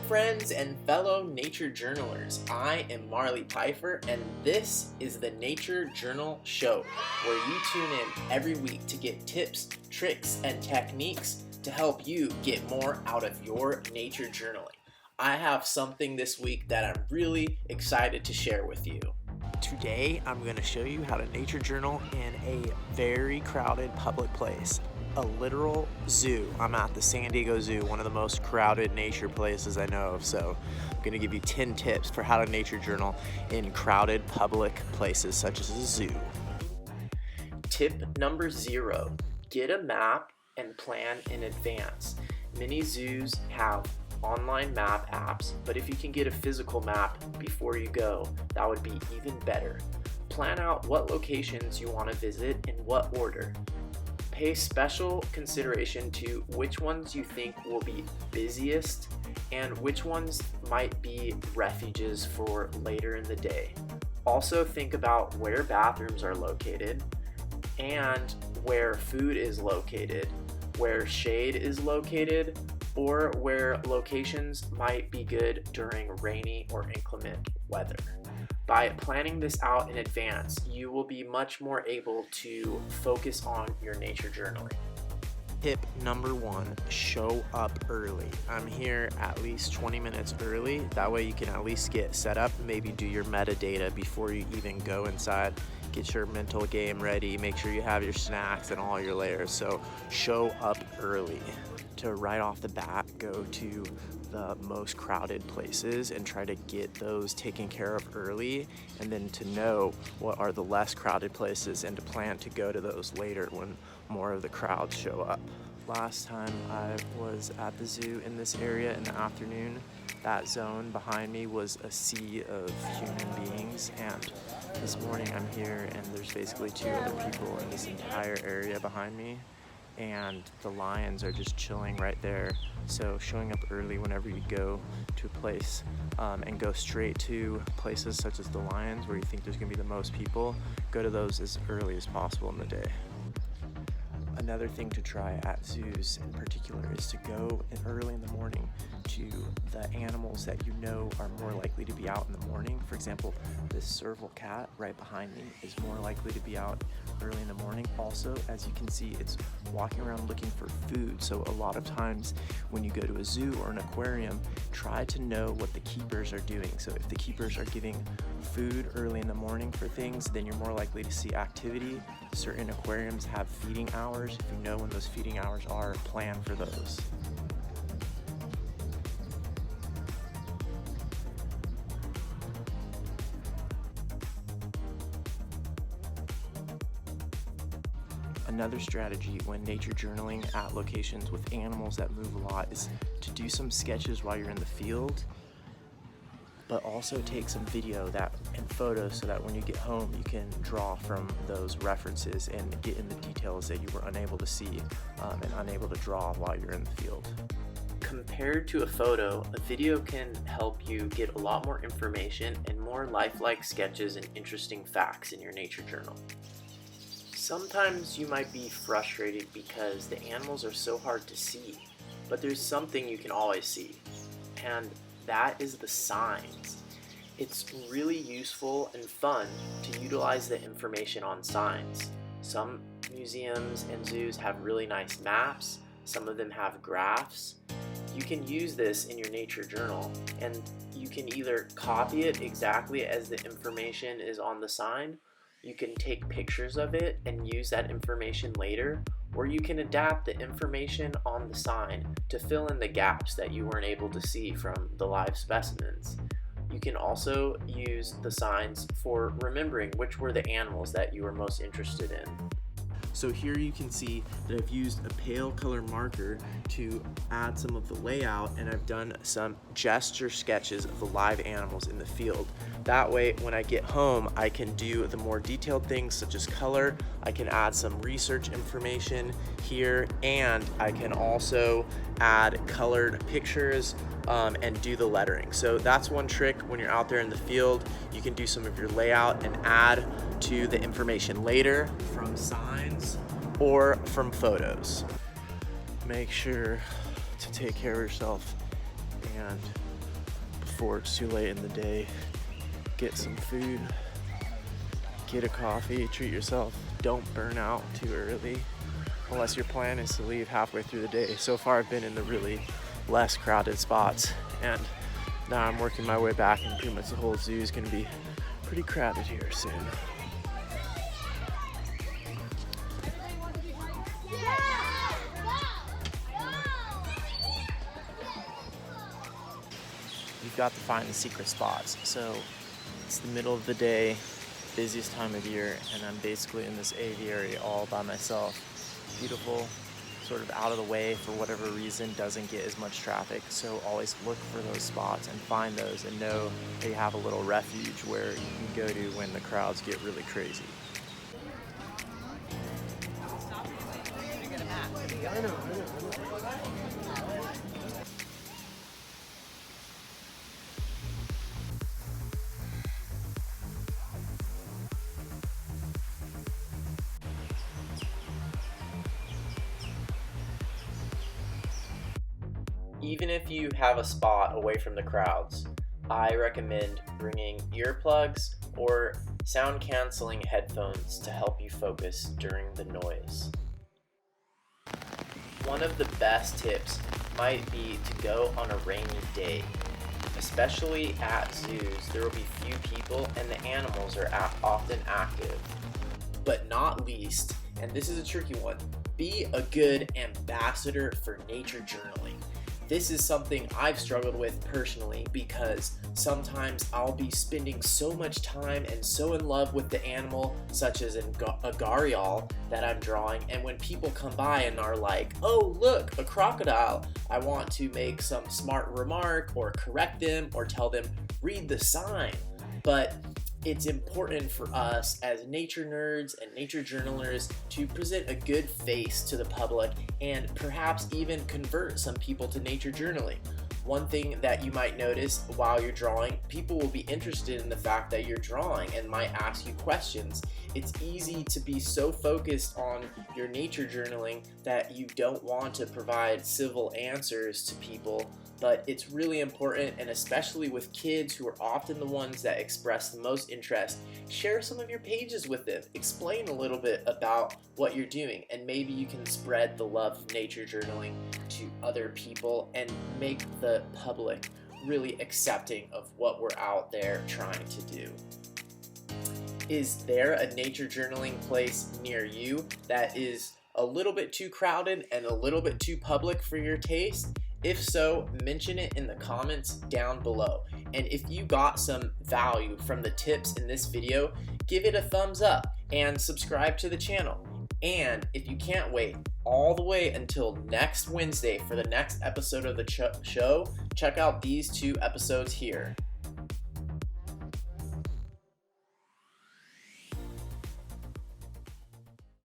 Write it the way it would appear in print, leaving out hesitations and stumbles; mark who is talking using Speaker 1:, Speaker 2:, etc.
Speaker 1: friends and fellow nature journalers. I am Marley Pfeiffer, and this is the Nature Journal Show, where you tune in every week to get tips, tricks, and techniques to help you get more out of your nature journaling. I have something this week that I'm really excited to share with you. Today, I'm going to show you how to nature journal in a very crowded public place. A literal zoo. I'm at the San Diego Zoo, one of the most crowded nature places I know of. So I'm going to give you 10 tips for how to nature journal in crowded public places such as a zoo. Tip number 0, get a map and plan in advance. Many zoos have online map apps, but if you can get a physical map before you go, that would be even better. Plan out what locations you want to visit in what order. Pay special consideration to which ones you think will be busiest and which ones might be refuges for later in the day. Also think about where bathrooms are located and where food is located, where shade is located, or where locations might be good during rainy or inclement weather. By planning this out in advance, you will be much more able to focus on your nature journaling. Tip number 1, show up early. I'm here at least 20 minutes early. That way you can at least get set up, maybe do your metadata before you even go inside. Get your mental game ready, make sure you have your snacks and all your layers. So show up early. To right off the bat, go to the most crowded places and try to get those taken care of early, and then to know what are the less crowded places and to plan to go to those later when more of the crowds show up. Last time I was at the zoo in this area in the afternoon, that zone behind me was a sea of human beings, and this morning I'm here and there's basically 2 other people in this entire area behind me, and the lions are just chilling right there. So showing up early whenever you go to a place and go straight to places such as the lions where you think there's going to be the most people, go to those as early as possible in the day. Another thing to try at zoos in particular is to go early in the morning to the animals that you know are more likely to be out in the morning. For example, this serval cat right behind me is more likely to be out early in the morning. Also, as you can see, it's walking around looking for food. So a lot of times when you go to a zoo or an aquarium, try to know what the keepers are doing. So if the keepers are giving food early in the morning for things, then you're more likely to see activity. Certain aquariums have feeding hours. If you know when those feeding hours are, plan for those. Another strategy when nature journaling at locations with animals that move a lot is to do some sketches while you're in the field, but also take some video and photos so that when you get home you can draw from those references and get in the details that you were unable to see and unable to draw while you're in the field. Compared to a photo, a video can help you get a lot more information and more lifelike sketches and interesting facts in your nature journal. Sometimes you might be frustrated because the animals are so hard to see, but there's something you can always see, and that is the signs. It's really useful and fun to utilize the information on signs. Some museums and zoos have really nice maps, some of them have graphs. You can use this in your nature journal, and you can either copy it exactly as the information is on the sign, you can take pictures of it and use that information later, or you can adapt the information on the sign to fill in the gaps that you weren't able to see from the live specimens. You can also use the signs for remembering which were the animals that you were most interested in. So here you can see that I've used a pale color marker to add some of the layout, and I've done some gesture sketches of the live animals in the field. That way, when I get home, I can do the more detailed things such as color. I can add some research information here, and I can also add colored pictures and do the lettering. So that's one trick when you're out there in the field. You can do some of your layout and add to the information later from signs or from photos. Make sure to take care of yourself and before it's too late in the day. Get some food, get a coffee, treat yourself. Don't burn out too early unless your plan is to leave halfway through the day. So far I've been in the really less crowded spots, and now I'm working my way back, and pretty much the whole zoo is going to be pretty crowded here soon. You've got to find the secret spots. So it's the middle of the day, busiest time of year, and I'm basically in this aviary all by myself. Beautiful, sort of out of the way for whatever reason, doesn't get as much traffic. So always look for those spots and find those, and know that you have a little refuge where you can go to when the crowds get really crazy. Even if you have a spot away from the crowds, I recommend bringing earplugs or sound canceling headphones to help you focus during the noise. One of the best tips might be to go on a rainy day. Especially at zoos, there will be few people and the animals are often active. But not least, and this is a tricky one, be a good ambassador for nature journaling. This is something I've struggled with personally, because sometimes I'll be spending so much time and so in love with the animal, such as a gharial that I'm drawing, and when people come by and are like, oh look, a crocodile, I want to make some smart remark or correct them or tell them, read the sign. But it's important for us as nature nerds and nature journalers to present a good face to the public and perhaps even convert some people to nature journaling. One thing that you might notice while you're drawing, people will be interested in the fact that you're drawing and might ask you questions. It's easy to be so focused on your nature journaling that you don't want to provide civil answers to people, but it's really important, and especially with kids who are often the ones that express the most interest, share some of your pages with them. Explain a little bit about what you're doing, and maybe you can spread the love of nature journaling to other people and make the public really accepting of what we're out there trying to do. Is there a nature journaling place near you that is a little bit too crowded and a little bit too public for your taste? If so, mention it in the comments down below. And if you got some value from the tips in this video, give it a thumbs up and subscribe to the channel. And if you can't wait all the way until next Wednesday for the next episode of the show, check out these 2 episodes here.